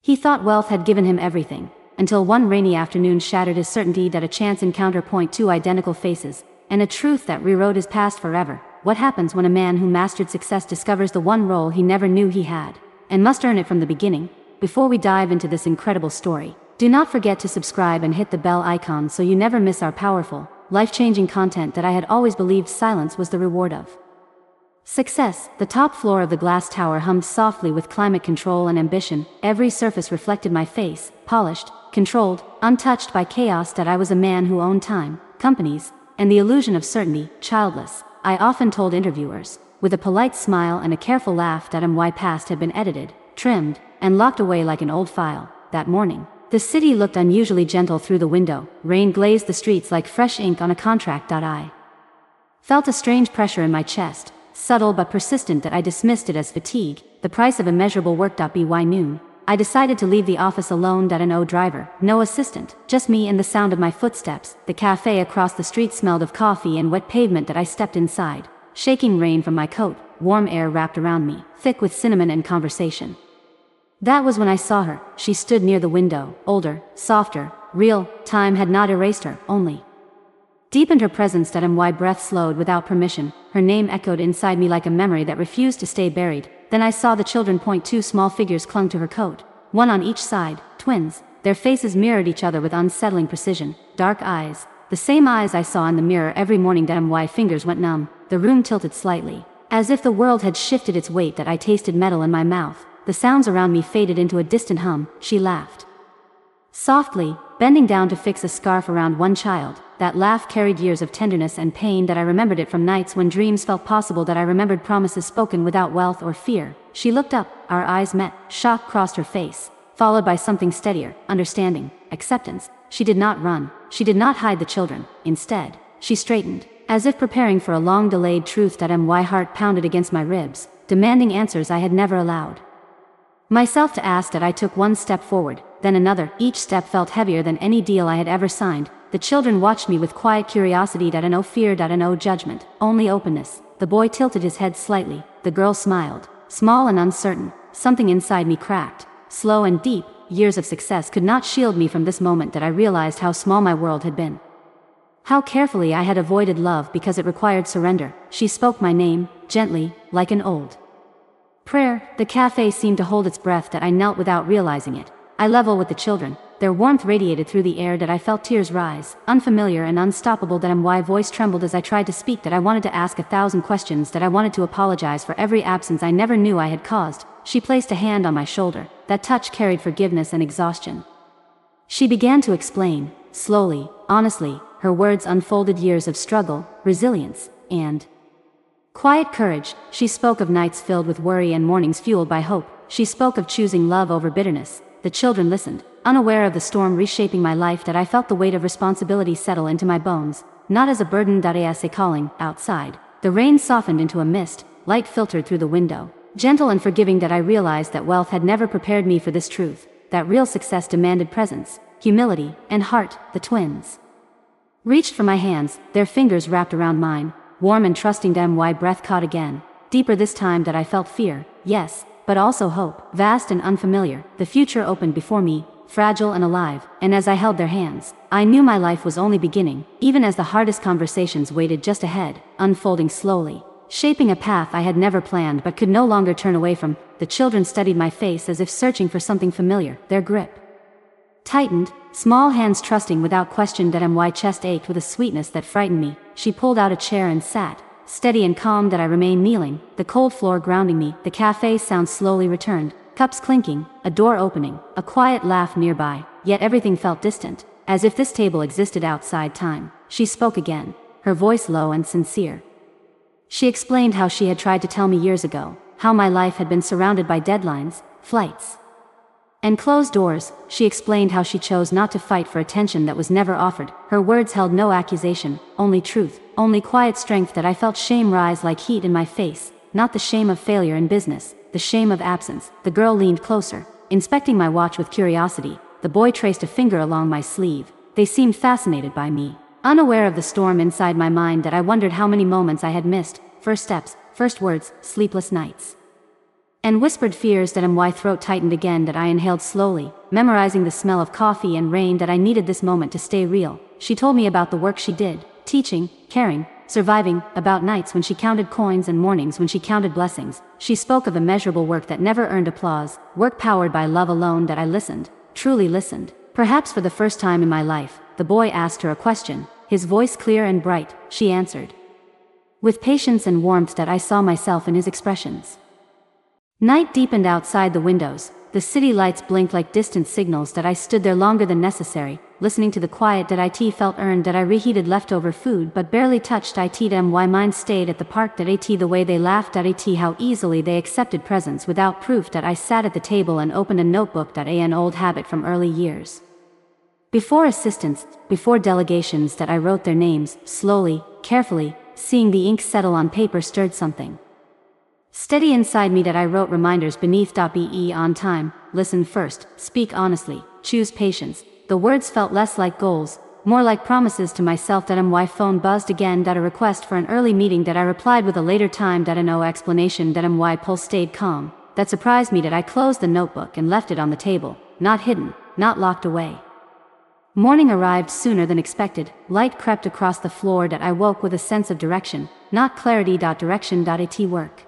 He thought wealth had given him everything, until one rainy afternoon shattered his certainty that a chance encounter point two identical faces, and a truth that rewrote his past forever. What happens when a man who mastered success discovers the one role he never knew he had, and must earn it from the beginning? Before we dive into this incredible story, do not forget to subscribe and hit the bell icon so you never miss our powerful, life-changing content that I had always believed silence was the reward of success. The top floor of the glass tower hummed softly with climate control and ambition. Every surface reflected my face, polished, controlled, untouched by chaos. That I was a man who owned time, companies, and the illusion of certainty. Childless, I often told interviewers, with a polite smile and a careful laugh, that my past had been edited, trimmed, and locked away like an old file. That morning, the city looked unusually gentle through the window. Rain glazed the streets like fresh ink on a contract. I felt a strange pressure in my chest, subtle but persistent, that I dismissed it as fatigue, the price of immeasurable work. By noon, I decided to leave the office alone. No driver, no assistant, just me and the sound of my footsteps. The cafe across the street smelled of coffee and wet pavement. I stepped inside, shaking rain from my coat, warm air wrapped around me, thick with cinnamon and conversation. That was when I saw her. She stood near the window, older, softer, real. Time had not erased her, only deepened her presence. My breath slowed without permission. Her name echoed inside me like a memory that refused to stay buried. Then I saw the children point. Two small figures clung to her coat, one on each side, twins. Their faces mirrored each other with unsettling precision. Dark eyes, the same eyes I saw in the mirror every morning. My fingers went numb. The room tilted slightly, as if the world had shifted its weight. I tasted metal in my mouth. The sounds around me faded into a distant hum. She laughed softly, bending down to fix a scarf around one child. That laugh carried years of tenderness and pain. I remembered it from nights when dreams felt possible. I remembered promises spoken without wealth or fear. She looked up, our eyes met. Shock crossed her face, followed by something steadier, understanding, acceptance. She did not run. She did not hide the children. Instead, she straightened, as if preparing for a long-delayed truth. My heart pounded against my ribs, demanding answers I had never allowed myself to ask. I took one step forward, then another. Each step felt heavier than any deal I had ever signed. The children watched me with quiet curiosity. No fear, no judgment, only openness. The boy tilted his head slightly. The girl smiled, small and uncertain. Something inside me cracked, slow and deep. Years of success could not shield me from this moment. I realized how small my world had been, how carefully I had avoided love because it required surrender. She spoke my name, gently, like an old prayer. The cafe seemed to hold its breath. I knelt without realizing it, eye level with the children. Their warmth radiated through the air. I felt tears rise, unfamiliar and unstoppable. My voice trembled as I tried to speak. I wanted to ask 1,000 questions. I wanted to apologize for every absence I never knew I had caused. She placed a hand on my shoulder. That touch carried forgiveness and exhaustion. She began to explain, slowly, honestly. Her words unfolded years of struggle, resilience, and quiet courage. She spoke of nights filled with worry and mornings fueled by hope. She spoke of choosing love over bitterness. The children listened, unaware of the storm reshaping my life. I felt the weight of responsibility settle into my bones, not as a burden. As a calling. Outside, the rain softened into a mist, light filtered through the window, gentle and forgiving. I realized that wealth had never prepared me for this truth, that real success demanded presence, humility, and heart. The twins reached for my hands, their fingers wrapped around mine, warm and trusting. My breath caught again, deeper this time. I felt fear, yes, but also hope, vast and unfamiliar. The future opened before me, fragile and alive, and as I held their hands, I knew my life was only beginning. Even as the hardest conversations waited just ahead, unfolding slowly, shaping a path I had never planned but could no longer turn away from. The children studied my face as if searching for something familiar. Their grip tightened, small hands trusting without question. My chest ached with a sweetness that frightened me. She pulled out a chair and sat, steady and calm. I remained kneeling, the cold floor grounding me. The cafe sound slowly returned, cups clinking, a door opening, a quiet laugh nearby. Yet everything felt distant, as if this table existed outside time. She spoke again, her voice low and sincere. She explained how she had tried to tell me years ago, how my life had been surrounded by deadlines, flights, and closed doors. She explained how she chose not to fight for attention that was never offered. Her words held no accusation, only truth, only quiet strength. I felt shame rise like heat in my face, not the shame of failure in business, the shame of absence. The girl leaned closer, inspecting my watch with curiosity. The boy traced a finger along my sleeve. They seemed fascinated by me, unaware of the storm inside my mind. I wondered how many moments I had missed, first steps, first words, sleepless nights, and whispered fears that my throat tightened again that I inhaled slowly, memorizing the smell of coffee and rain that I needed this moment to stay real. She told me about the work she did, teaching, caring, surviving, about nights when she counted coins and mornings when she counted blessings. She spoke of immeasurable work that never earned applause, work powered by love alone. That I listened, truly listened. Perhaps for the first time in my life, the boy asked her a question, his voice clear and bright. She answered with patience and warmth that I saw myself in his expressions. Night deepened outside the windows. The city lights blinked like distant signals. That I stood there longer than necessary, listening to the quiet. That it felt earned. That I reheated leftover food but barely touched it. My mind stayed at the park. That the way they laughed. That how easily they accepted presents without proof. That I sat at the table and opened a notebook. That an old habit from early years. Before assistants, before delegations. That I wrote their names, slowly, carefully. Seeing the ink settle on paper stirred something steady inside me. That I wrote reminders beneath. Be on time, listen first, speak honestly, choose patience. The words felt less like goals, more like promises to myself. That my phone buzzed again. That a request for an early meeting. That I replied with a later time. That no explanation. That my pulse stayed calm. That surprised me. That I closed the notebook and left it on the table, not hidden, not locked away. Morning arrived sooner than expected. Light crept across the floor. That I woke with a sense of direction, not clarity. Direction. It work.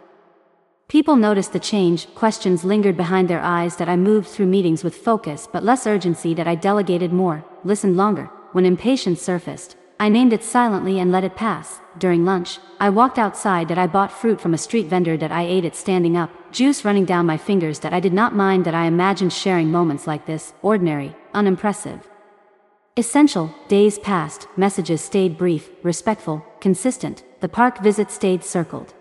People noticed the change, questions lingered behind their eyes. That I moved through meetings with focus but less urgency. That I delegated more, listened longer. When impatience surfaced, I named it silently and let it pass. During lunch, I walked outside. That I bought fruit from a street vendor. That I ate it standing up, juice running down my fingers. That I did not mind. That I imagined sharing moments like this, ordinary, unimpressive, essential. Days passed, messages stayed brief, respectful, consistent. The park visit stayed circled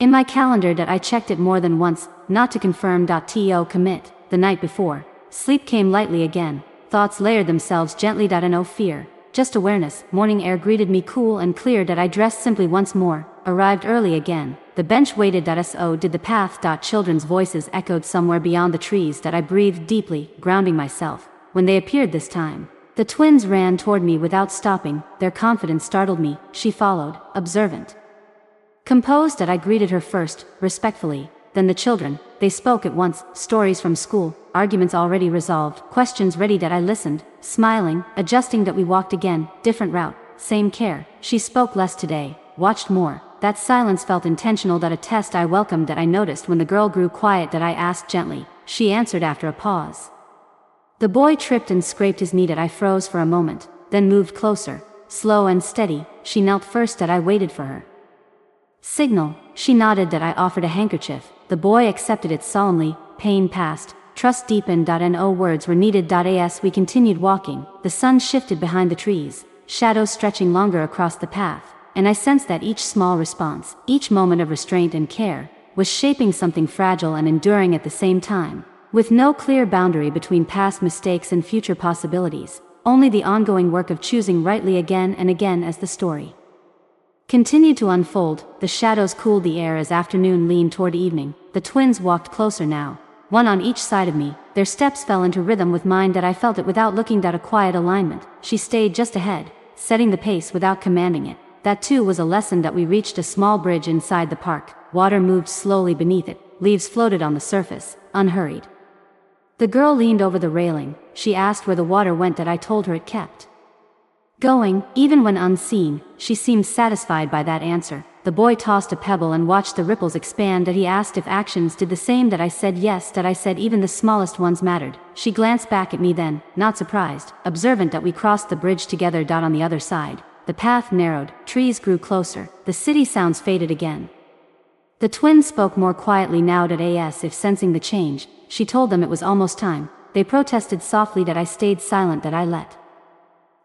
in my calendar. That I checked it more than once, not to confirm. To commit. The night before, sleep came lightly again. Thoughts layered themselves gently. No fear, just awareness. Morning air greeted me cool and clear. That I dressed simply once more, arrived early again. The bench waited. So did the path. Children's voices echoed somewhere beyond the trees. That I breathed deeply, grounding myself. When they appeared this time, the twins ran toward me without stopping. Their confidence startled me. She followed, observant, composed. That I greeted her first, respectfully, then the children. They spoke at once, stories from school, arguments already resolved, questions ready. That I listened, smiling, adjusting. That we walked again, different route, same care. She spoke less today, watched more. That silence felt intentional. That a test I welcomed. That I noticed when the girl grew quiet. That I asked gently. She answered after a pause. The boy tripped and scraped his knee. That I froze for a moment, then moved closer, slow and steady. She knelt first. That I waited for her signal. She nodded. That I offered a handkerchief. The boy accepted it solemnly. Pain passed, trust deepened. No words were needed. As we continued walking, the sun shifted behind the trees, shadows stretching longer across the path, and I sensed that each small response, each moment of restraint and care, was shaping something fragile and enduring at the same time. With no clear boundary between past mistakes and future possibilities, only the ongoing work of choosing rightly again and again. As the story continued to unfold, the shadows cooled the air as afternoon leaned toward evening. The twins walked closer now, one on each side of me. Their steps fell into rhythm with mine. That I felt it without looking. A quiet alignment. She stayed just ahead, setting the pace without commanding it. That too was a lesson. That we reached a small bridge inside the park. Water moved slowly beneath it, leaves floated on the surface, unhurried. The girl leaned over the railing. She asked where the water went. That I told her it kept going, even when unseen. She seemed satisfied by that answer. The boy tossed a pebble and watched the ripples expand. That he asked if actions did the same. That I said yes. That I said even the smallest ones mattered. She glanced back at me then, not surprised, observant. That we crossed the bridge together. On the other side, the path narrowed, trees grew closer, the city sounds faded again. The twins spoke more quietly now. As if sensing the change, she told them it was almost time. They protested softly. That I stayed silent. That I let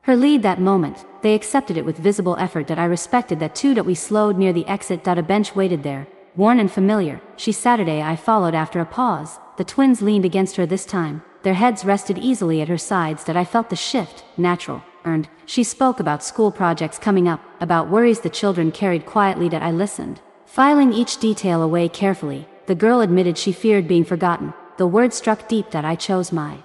her lead that moment. They accepted it with visible effort. That I respected that too. That we slowed near the exit. A bench waited there, worn and familiar. She Saturday. I followed after a pause. The twins leaned against her this time. Their heads rested easily at her sides. That I felt the shift, natural, earned. She spoke about school projects coming up, about worries the children carried quietly. That I listened, filing each detail away carefully. The girl admitted she feared being forgotten. The word struck deep. That I chose my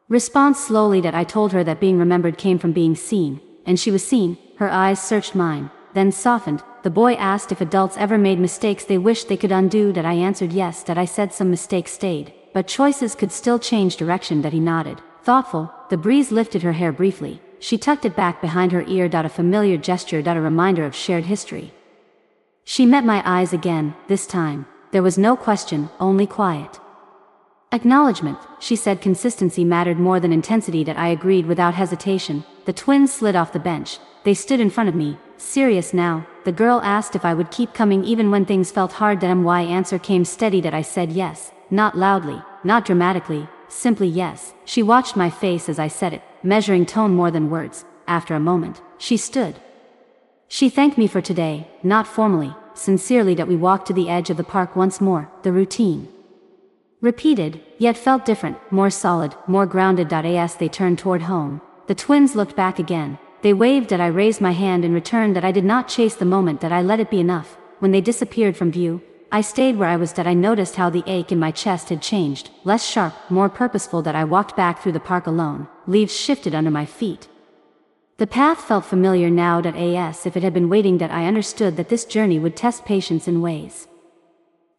response slowly. That I told her that being remembered came from being seen, and she was seen. Her eyes searched mine, then softened. The boy asked if adults ever made mistakes they wished they could undo. That I answered yes. That I said some mistakes stayed, but choices could still change direction. That he nodded. Thoughtful. The breeze lifted her hair briefly. She tucked it back behind her ear. A familiar gesture. A reminder of shared history. She met my eyes again. This time there was no question, only quiet acknowledgement. She said consistency mattered more than intensity. That I agreed without hesitation. The twins slid off the bench. They stood in front of me, serious now. The girl asked if I would keep coming even when things felt hard. My answer came steady. That I said yes, not loudly, not dramatically, simply yes. She watched my face as I said it, measuring tone more than words. After a moment, she stood. She thanked me for today, not formally, sincerely. That we walked to the edge of the park once more. The routine repeated, yet felt different, more solid, more grounded. As they turned toward home, the twins looked back again. They waved. That I raised my hand in return. That I did not chase the moment. That I let it be enough. When they disappeared from view, I stayed where I was. That I noticed how the ache in my chest had changed, less sharp, more purposeful. That I walked back through the park alone. Leaves shifted under my feet. The path felt familiar now. As if it had been waiting. That I understood that this journey would test patience in ways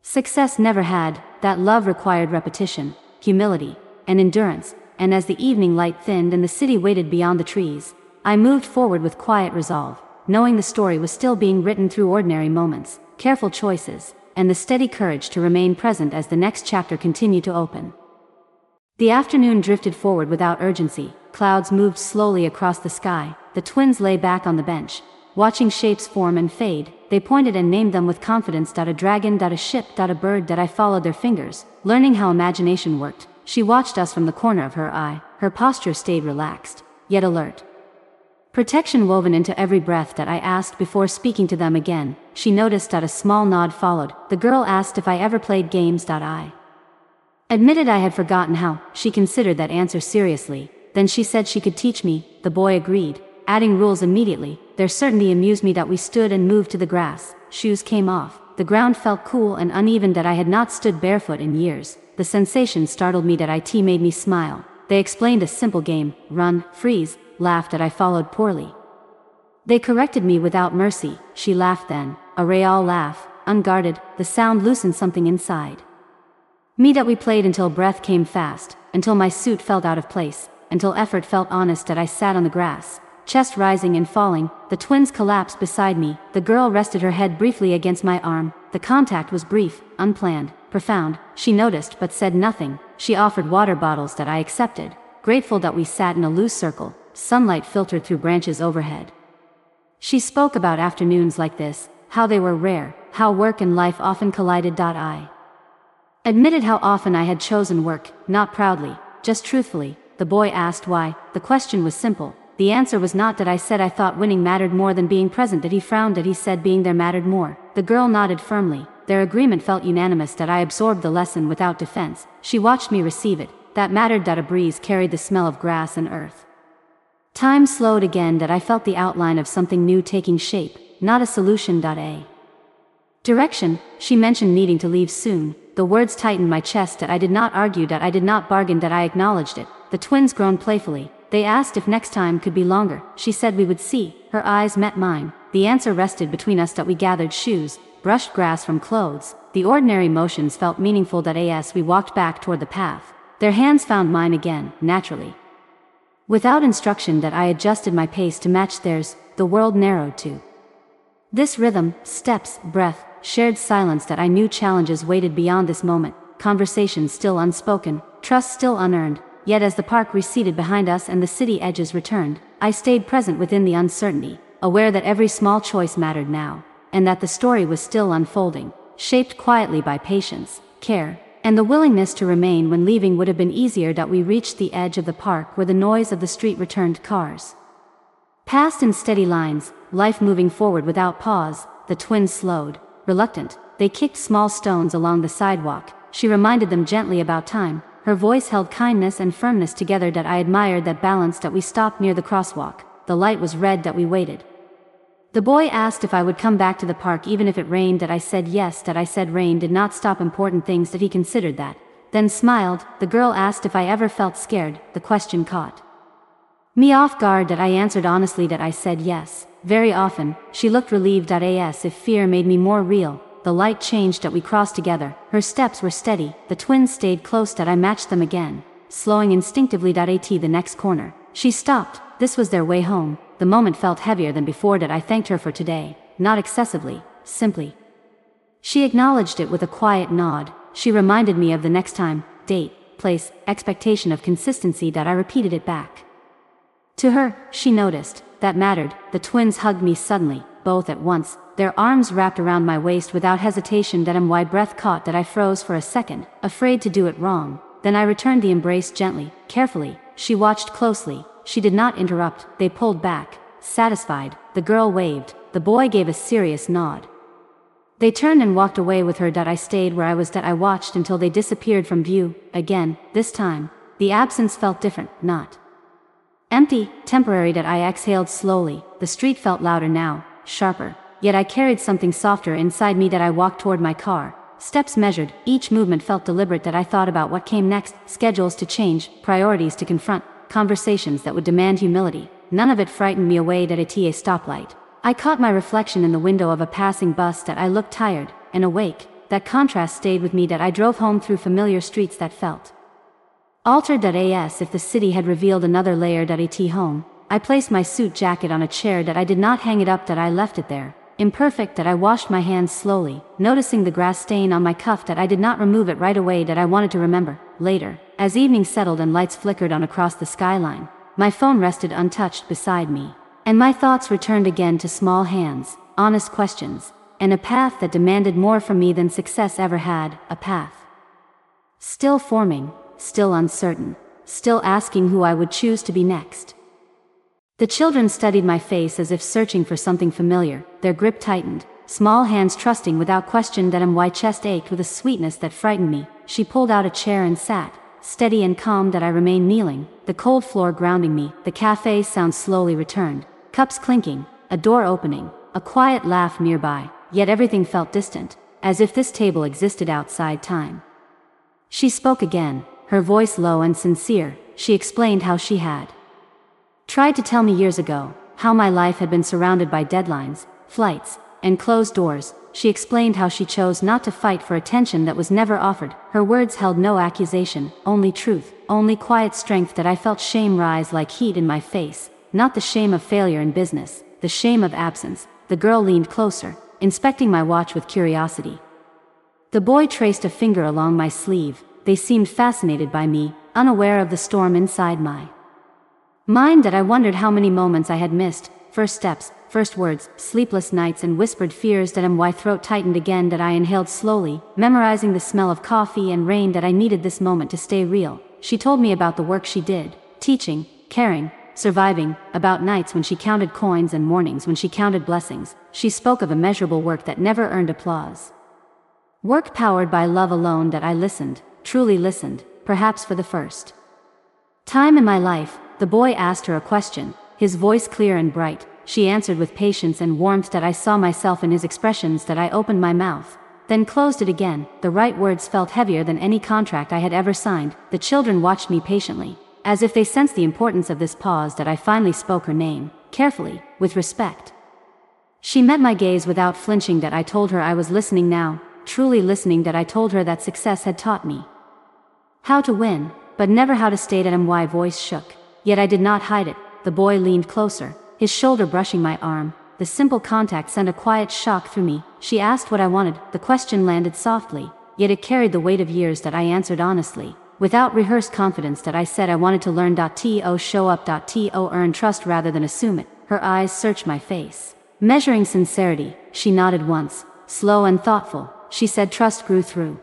success never had. That love required repetition, humility, and endurance. And as the evening light thinned and the city waited beyond the trees, I moved forward with quiet resolve, knowing the story was still being written through ordinary moments, careful choices, and the steady courage to remain present as the next chapter continued to open. The afternoon drifted forward without urgency. Clouds moved slowly across the sky. The twins lay back on the bench, watching shapes form and fade. They pointed and named them with confidence. A dragon, a ship, a bird. I followed their fingers, learning how imagination worked. She watched us from the corner of her eye. Her posture stayed relaxed, yet alert. Protection woven into every breath. That I asked before speaking to them again. She noticed. A small nod followed. The girl asked if I ever played games. I admitted I had forgotten how. She considered that answer seriously. Then she said she could teach me. The boy agreed, adding rules immediately. Their certainty amused me. We stood and moved to the grass. Shoes came off. The ground felt cool and uneven. I had not stood barefoot in years. The sensation startled me. It made me smile. They explained a simple game: run, freeze, laugh. I followed poorly. They corrected me without mercy. She laughed then, a real laugh, unguarded. The sound loosened something inside me. We played until breath came fast, until my suit felt out of place, until effort felt honest. I sat on the grass, chest rising and falling. The twins collapsed beside me. The girl rested her head briefly against my arm. The contact was brief, unplanned, profound. She noticed but said nothing. She offered water bottles. I accepted, grateful. We sat in a loose circle. Sunlight filtered through branches overhead. She spoke about afternoons like this, how they were rare, how work and life often collided. I admitted how often I had chosen work, not proudly, just truthfully. The boy asked why. The question was simple. The answer was not. I said I thought winning mattered more than being present. He frowned. He said being there mattered more. The girl nodded firmly. Their agreement felt unanimous. I absorbed the lesson without defense. She watched me receive it. That mattered. A breeze carried the smell of grass and earth. Time slowed again. I felt the outline of something new taking shape, not a solution. A direction. She mentioned needing to leave soon. The words tightened my chest. I did not argue. I did not bargain. I acknowledged it. The twins groaned playfully. They asked if next time could be longer. She said we would see. Her eyes met mine. The answer rested between us. We gathered shoes, brushed grass from clothes. The ordinary motions felt meaningful. As we walked back toward the path, their hands found mine again, naturally. Without instruction. I adjusted my pace to match theirs. The world narrowed to this rhythm, steps, breath, shared silence. I knew challenges waited beyond this moment, conversations still unspoken, trust still unearned. Yet as the park receded behind us and the city edges returned, I stayed present within the uncertainty, aware that every small choice mattered now, and that the story was still unfolding, shaped quietly by patience, care, and the willingness to remain when leaving would have been easier. We reached the edge of the park where the noise of the street returned. Cars passed in steady lines, life moving forward without pause. The twins slowed, reluctant. They kicked small stones along the sidewalk. She reminded them gently about time. Her voice held kindness and firmness together. I admired that balance. We stopped near the crosswalk. The light was red. We waited. The boy asked if I would come back to the park even if it rained. I said yes. I said rain did not stop important things. He considered that, then smiled. The girl asked if I ever felt scared. The question caught Me off guard that I answered honestly that I said yes. Very often, she looked relieved as if fear made me more real. The light changed that we crossed together. Her steps were steady. The twins stayed close that I matched them again. Slowing instinctively at the next corner. She stopped. This was their way home. The moment felt heavier than before that I thanked her for today. Not excessively, simply. She acknowledged it with a quiet nod. She reminded me of the next time, date, place, expectation of consistency that I repeated it back. To her, she noticed. That mattered. The twins hugged me suddenly, both at once, their arms wrapped around my waist without hesitation that my breath caught that I froze for a second, afraid to do it wrong. Then I returned the embrace gently, carefully. She watched closely. She did not interrupt. They pulled back. Satisfied, the girl waved. The boy gave a serious nod. They turned and walked away with her that I stayed where I was that I watched until they disappeared from view. Again, this time, the absence felt different, not empty, temporary that I exhaled slowly. The street felt louder now, sharper. Yet I carried something softer inside me that I walked toward my car. Steps measured, each movement felt deliberate that I thought about what came next, schedules to change, priorities to confront, conversations that would demand humility. None of it frightened me away at a stoplight. I caught my reflection in the window of a passing bus that I looked tired and awake. That contrast stayed with me that I drove home through familiar streets that felt altered that if the city had revealed another layer that home. I placed my suit jacket on a chair that I did not hang it up that I left it there. Imperfect that I washed my hands slowly, noticing the grass stain on my cuff that I did not remove it right away that I wanted to remember, later. As evening settled and lights flickered on across the skyline, my phone rested untouched beside me. And my thoughts returned again to small hands, honest questions, and a path that demanded more from me than success ever had, a path still forming, still uncertain, still asking who I would choose to be next. The children studied my face as if searching for something familiar, their grip tightened, small hands trusting without question that my chest ached with a sweetness that frightened me. She pulled out a chair and sat, steady and calm that I remained kneeling, the cold floor grounding me. The café sound slowly returned, cups clinking, a door opening, a quiet laugh nearby, yet everything felt distant, as if this table existed outside time. She spoke again, her voice low and sincere. She explained how she had tried to tell me years ago, how my life had been surrounded by deadlines, flights, and closed doors. She explained how she chose not to fight for attention that was never offered. Her words held no accusation, only truth, only quiet strength that I felt shame rise like heat in my face. Not the shame of failure in business, the shame of absence. The girl leaned closer, inspecting my watch with curiosity. The boy traced a finger along my sleeve. They seemed fascinated by me, unaware of the storm inside my mind that I wondered how many moments I had missed. First steps, first words, sleepless nights and whispered fears that my throat tightened again that I inhaled slowly, memorizing the smell of coffee and rain that I needed this moment to stay real. She told me about the work she did, teaching, caring, surviving, about nights when she counted coins and mornings when she counted blessings. She spoke of immeasurable work that never earned applause. Work powered by love alone that I listened, truly listened, perhaps for the first time in my life. The boy asked her a question, his voice clear and bright. She answered with patience and warmth that I saw myself in his expressions that I opened my mouth, then closed it again. The right words felt heavier than any contract I had ever signed. The children watched me patiently, as if they sensed the importance of this pause that I finally spoke her name, carefully, with respect. She met my gaze without flinching that I told her I was listening now, truly listening that I told her that success had taught me how to win, but never how to stay. That my voice shook. Yet I did not hide it. The boy leaned closer, his shoulder brushing my arm. The simple contact sent a quiet shock through me. She asked what I wanted. The question landed softly, yet it carried the weight of years that I answered honestly, without rehearsed confidence that I said I wanted to learn to show up to earn trust rather than assume it. Her eyes searched my face, measuring sincerity. She nodded once, slow and thoughtful. She said trust grew through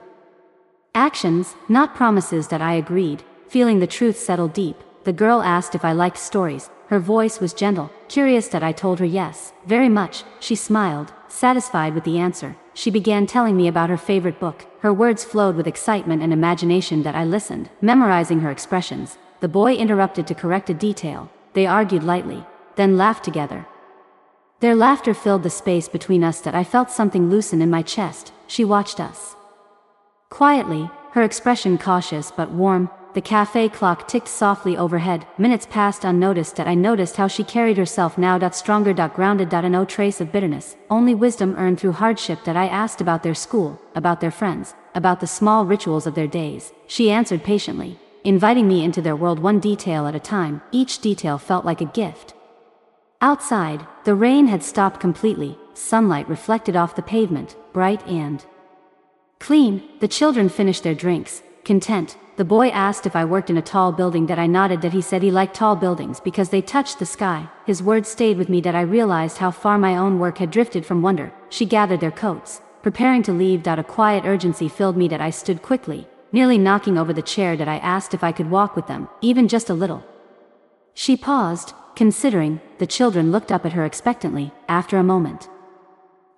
actions, not promises. That I agreed, feeling the truth settle deep. The girl asked if I liked stories. Her voice was gentle, curious that I told her yes, very much. She smiled, satisfied with the answer. She began telling me about her favorite book. Her words flowed with excitement and imagination that I listened, memorizing her expressions. The boy interrupted to correct a detail. They argued lightly, then laughed together. Their laughter filled the space between us that I felt something loosen in my chest. She watched us quietly, her expression cautious but warm, The café clock ticked softly overhead. Minutes passed unnoticed. That I noticed how she carried herself now. Stronger, grounded. No trace of bitterness, only wisdom earned through hardship. That I asked about their school, about their friends, about the small rituals of their days. She answered patiently, inviting me into their world one detail at a time. Each detail felt like a gift. Outside, the rain had stopped completely. Sunlight reflected off the pavement, bright and clean. The children finished their drinks, content. The boy asked if I worked in a tall building. That I nodded. That he said he liked tall buildings because they touched the sky. His words stayed with me. That I realized how far my own work had drifted from wonder. She gathered their coats, preparing to leave. A quiet urgency filled me. That I stood quickly, nearly knocking over the chair. That I asked if I could walk with them, even just a little. She paused, considering. The children looked up at her expectantly. After a moment,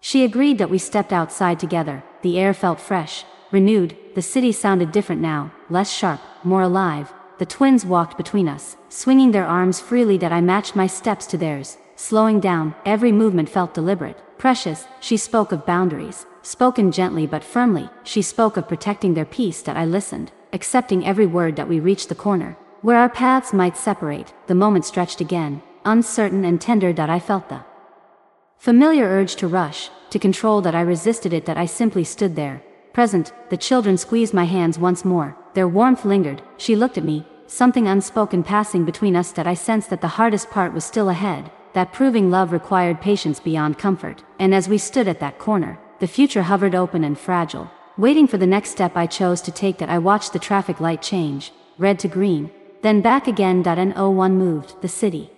she agreed. That we stepped outside together. The air felt fresh, renewed. The city sounded different now, less sharp, more alive. The twins walked between us, swinging their arms freely. That I matched my steps to theirs, slowing down. Every movement felt deliberate, precious. She spoke of boundaries, spoken gently but firmly. She spoke of protecting their peace. That I listened, accepting every word. That we reached the corner where our paths might separate. The moment stretched again, uncertain and tender. That I felt the familiar urge to rush, to control. That I resisted it. That I simply stood there, present. The children squeezed my hands once more. Their warmth lingered. She looked at me, something unspoken passing between us. That I sensed that the hardest part was still ahead, that proving love required patience beyond comfort. And as we stood at that corner, the future hovered open and fragile, waiting for the next step I chose to take. That I watched the traffic light change, red to green, then back again. No one moved. The city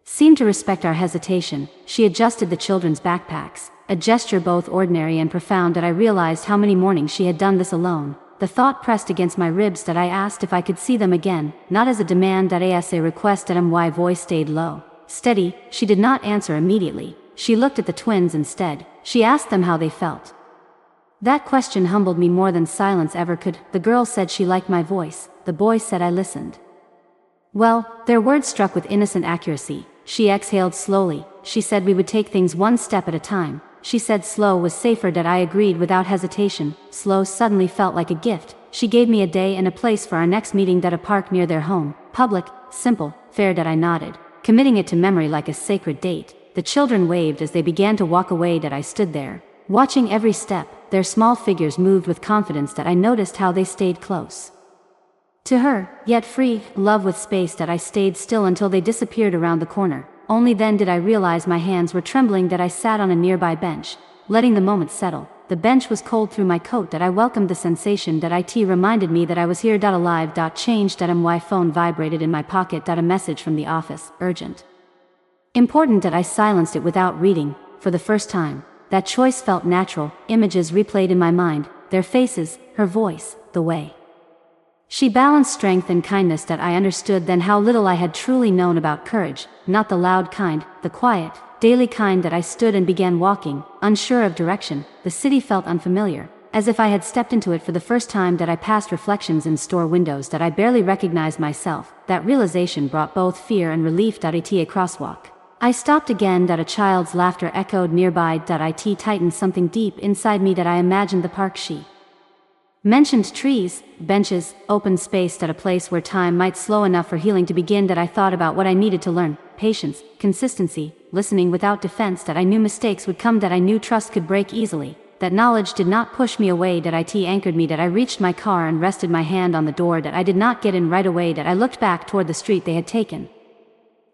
seemed to respect our hesitation. She adjusted the children's backpacks, a gesture both ordinary and profound. That I realized how many mornings she had done this alone. The thought pressed against my ribs. That I asked if I could see them again, not as a demand. As a request. My voice stayed low, steady. She did not answer immediately. She looked at the twins instead. She asked them how they felt. That question humbled me more than silence ever could. The girl said she liked my voice. The boy said I listened well. Their words struck with innocent accuracy. She exhaled slowly. She said we would take things one step at a time. She said slow was safer. That I agreed without hesitation. Slow suddenly felt like a gift. She gave me a day and a place for our next meeting. That a park near their home. Public, simple, fair. That I nodded, committing it to memory like a sacred date. The children waved as they began to walk away. That I stood there, watching every step. Their small figures moved with confidence. That I noticed how they stayed close to her, yet free, love with space. That I stayed still until they disappeared around the corner. Only then did I realize my hands were trembling. That I sat on a nearby bench, letting the moment settle. The bench was cold through my coat. That I welcomed the sensation. That it reminded me that I was here. Alive. Changed. My phone vibrated in my pocket. A message from the office, urgent, important. That I silenced it without reading. For the first time, that choice felt natural. Images replayed in my mind, their faces, her voice, the way she balanced strength and kindness. That I understood then how little I had truly known about courage, not the loud kind, the quiet, daily kind. That I stood and began walking, unsure of direction. The city felt unfamiliar, as if I had stepped into it for the first time. That I passed reflections in store windows. That I barely recognized myself. That realization brought both fear and relief. A crosswalk. I stopped again. A child's laughter echoed nearby. It tightened something deep inside me. That I imagined the park she mentioned, trees, benches, open space. A place where time might slow enough for healing to begin. That I thought about what I needed to learn: patience, consistency, listening without defense. That I knew mistakes would come. That I knew trust could break easily. That knowledge did not push me away. That it anchored me. That I reached my car and rested my hand on the door. That I did not get in right away. That I looked back toward the street they had taken.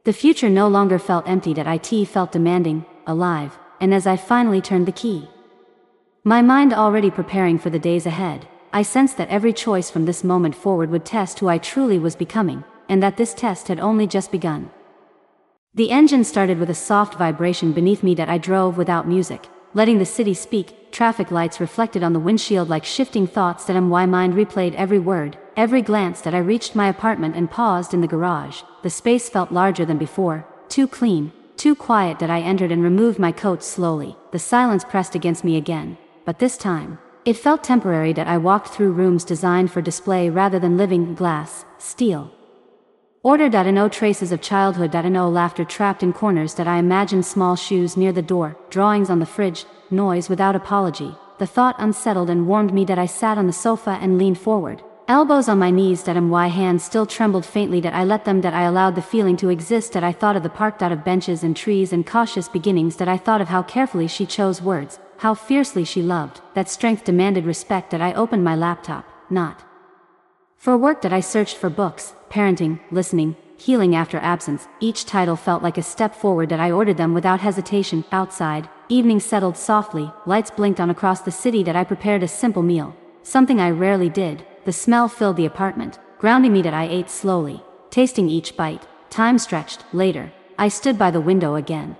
The future no longer felt empty. That it felt demanding, alive. And as I finally turned the key, my mind already preparing for the days ahead, I sensed that every choice from this moment forward would test who I truly was becoming, and that this test had only just begun. The engine started with a soft vibration beneath me. That I drove without music, letting the city speak. Traffic lights reflected on the windshield like shifting thoughts. That my mind replayed every word, every glance. That I reached my apartment and paused in the garage. The space felt larger than before, too clean, too quiet. That I entered and removed my coat slowly. The silence pressed against me again, but this time it felt temporary. That I walked through rooms designed for display rather than living: glass, steel, order. No traces of childhood. No laughter trapped in corners. That I imagined small shoes near the door, drawings on the fridge, noise without apology. The thought unsettled and warmed me. That I sat on the sofa and leaned forward, Elbows on my knees that my hands still trembled faintly that I let them that I allowed the feeling to exist that I thought of the park out of benches and trees and cautious beginnings that I thought of how carefully she chose words, how fiercely she loved, that strength demanded respect that I opened my laptop, not for work that I searched for books, parenting, listening, healing after absence. Each title felt like a step forward that I ordered them without hesitation. Outside, evening settled softly, lights blinked on across the city that I prepared a simple meal, something I rarely did. The smell filled the apartment, grounding me that I ate slowly, tasting each bite. Time stretched. Later, I stood by the window again.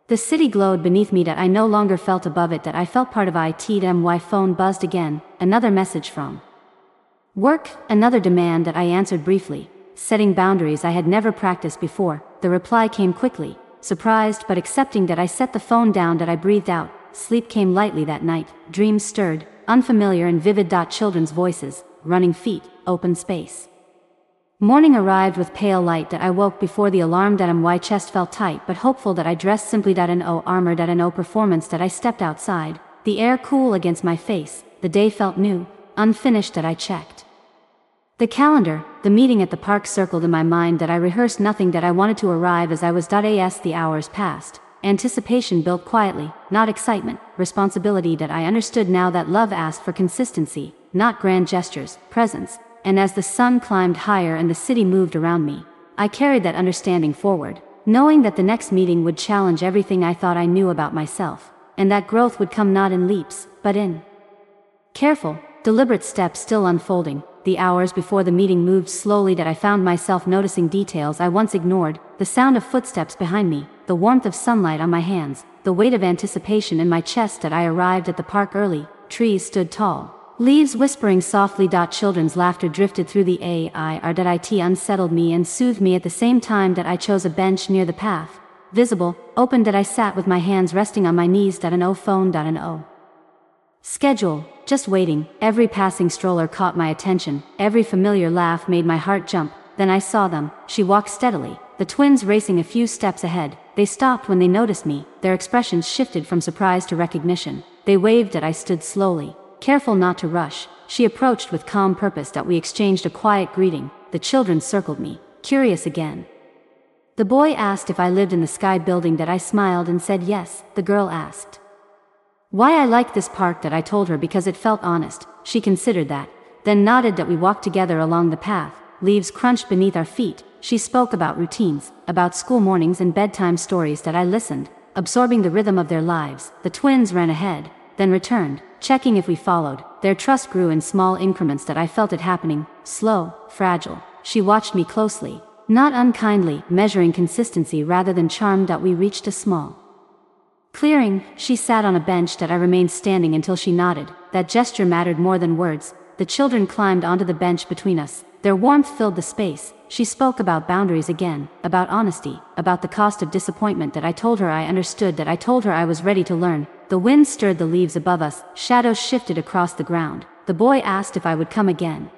The city glowed beneath me that I no longer felt above it that I felt part of it. My phone buzzed again, another message from work, another demand that I answered briefly, setting boundaries I had never practiced before. The reply came quickly, surprised but accepting that I set the phone down that I breathed out. Sleep came lightly that night, dreams stirred, unfamiliar and vivid. Children's voices, running feet, open space. Morning arrived with pale light that I woke before the alarm that my chest felt tight but hopeful that I dressed simply. Armor performance that I stepped outside, the air cool against my face, the day felt new, unfinished that I checked the calendar, the meeting at the park circled in my mind that I rehearsed nothing that I wanted to arrive as I was. The hours passed. Anticipation built quietly, not excitement, responsibility that I understood now that love asked for consistency, not grand gestures, presence, and as the sun climbed higher and the city moved around me, I carried that understanding forward, knowing that the next meeting would challenge everything I thought I knew about myself, and that growth would come not in leaps, but in careful, deliberate steps still unfolding. The hours before the meeting moved slowly that I found myself noticing details I once ignored, the sound of footsteps behind me, the warmth of sunlight on my hands, the weight of anticipation in my chest that I arrived at the park early. Trees stood tall, leaves whispering softly. Children's laughter drifted through the air that unsettled me and soothed me at the same time that I chose a bench near the path, visible, open that I sat with my hands resting on my knees. Phone. Schedule, just waiting. Every passing stroller caught my attention, every familiar laugh made my heart jump. Then I saw them. She walked steadily, the twins racing a few steps ahead. They stopped when they noticed me, their expressions shifted from surprise to recognition. They waved that I stood slowly, careful not to rush. She approached with calm purpose that we exchanged a quiet greeting. The children circled me, curious again. The boy asked if I lived in the Sky building that I smiled and said yes. The girl asked why I liked this park that I told her because it felt honest. She considered that, then nodded that we walked together along the path. Leaves crunched beneath our feet. She spoke about routines, about school mornings and bedtime stories that I listened, absorbing the rhythm of their lives. The twins ran ahead, then returned, checking if we followed. Their trust grew in small increments that I felt it happening, slow, fragile. She watched me closely, not unkindly, measuring consistency rather than charm. We reached a small clearing. She sat on a bench that I remained standing until she nodded. That gesture mattered more than words. The children climbed onto the bench between us. Their warmth filled the space. She spoke about boundaries again, about honesty, about the cost of disappointment that I told her I understood, that I told her I was ready to learn. The wind stirred the leaves above us, shadows shifted across the ground. The boy asked if I would come again.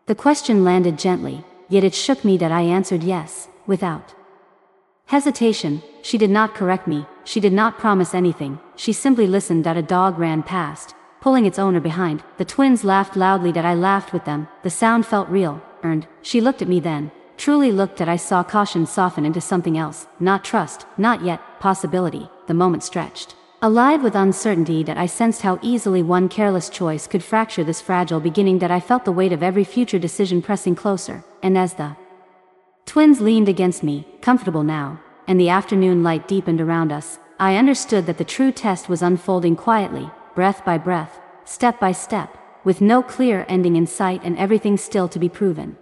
The question landed gently, yet it shook me that I answered yes, without hesitation. She did not correct me, she did not promise anything, she simply listened. A dog ran past, pulling its owner behind. The twins laughed loudly that I laughed with them. The sound felt real, earned. She looked at me then, truly looked. I saw caution soften into something else, not trust, not yet, possibility. The moment stretched, alive with uncertainty that I sensed how easily one careless choice could fracture this fragile beginning. That I felt the weight of every future decision pressing closer, and as the twins leaned against me, comfortable now, and the afternoon light deepened around us, I understood that the true test was unfolding quietly, breath by breath, step by step, with no clear ending in sight and everything still to be proven.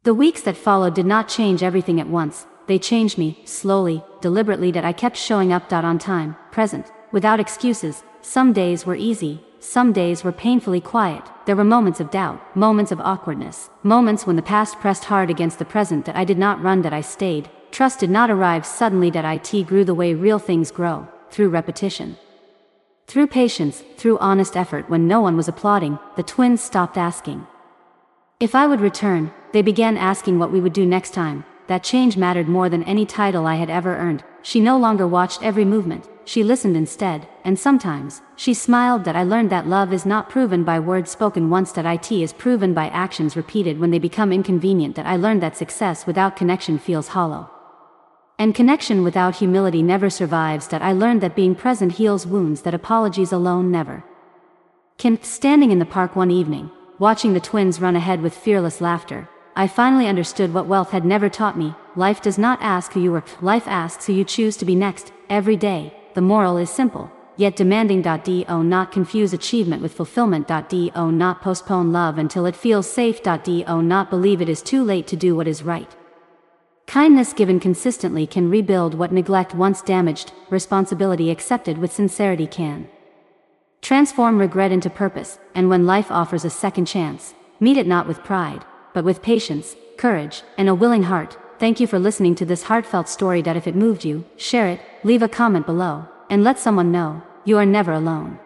The weeks that followed did not change everything at once. They changed me, slowly, deliberately. That I kept showing up on time, present, without excuses. Some days were easy, some days were painfully quiet. There were moments of doubt, moments of awkwardness, moments when the past pressed hard against the present. That I did not run, that I stayed. Trust did not arrive suddenly. That it grew the way real things grow, through repetition, through patience, through honest effort. When no one was applauding, the twins stopped asking if I would return. They began asking what we would do next time. that change mattered more than any title I had ever earned. She no longer watched every movement, she listened instead, and sometimes, she smiled. That I learned that love is not proven by words spoken once. That it is proven by actions repeated when they become inconvenient. That I learned that success without connection feels hollow, and connection without humility never survives. That I learned that being present heals wounds that apologies alone never can. Standing in the park one evening, watching the twins run ahead with fearless laughter, I finally understood what wealth had never taught me. Life does not ask who you are, life asks who you choose to be next, every day. The moral is simple, yet demanding. Do not confuse achievement with fulfillment. Do not postpone love until it feels safe. Do not believe it is too late to do what is right. Kindness given consistently can rebuild what neglect once damaged. Responsibility accepted with sincerity can transform regret into purpose. And when life offers a second chance, meet it not with pride, but with patience, courage, and a willing heart. Thank you for listening to this heartfelt story. If it moved you, share it, leave a comment below, and let someone know you are never alone.